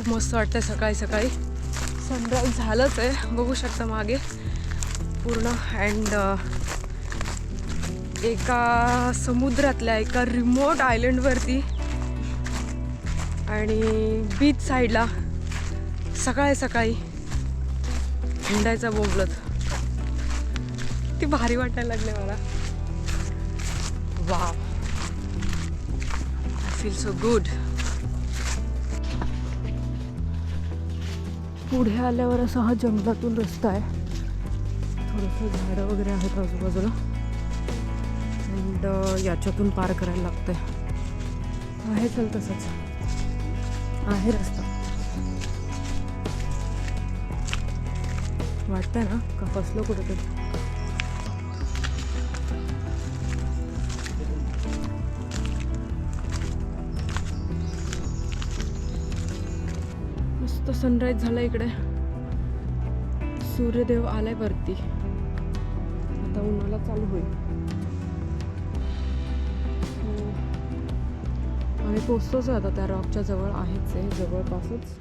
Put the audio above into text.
खूप मस्त वाटतं सकाळी सकाळी. सनराईज झालंच आहे, बघू शकता मागे पूर्ण. अँड एका समुद्रातल्या एका रिमोट आयलंडवरती आणि बीच साईडला सकाळी सकाळी हिंडायचा बोंबलत. ती भारी वाटायला लागले मला. Wow, I feel so good. पुढे आल्यावर असा हा जंगलातून रस्ता आहे. थोडंसं झाडं वगैरे आहेत आजूबाजूला. अँड याच्यातून पार करायला लागतंय. आहे चल तसंच आहे रस्ता. वाटतंय ना का फसलो कुठेतरी. मस्त सनराईज झाला इकडे. सूर्यदेव आलाय वरती. आता उन्हाला चालू होईल. आम्ही पोचतोच आता त्या रॉकच्या जवळ आहेच आहे, जवळपासच.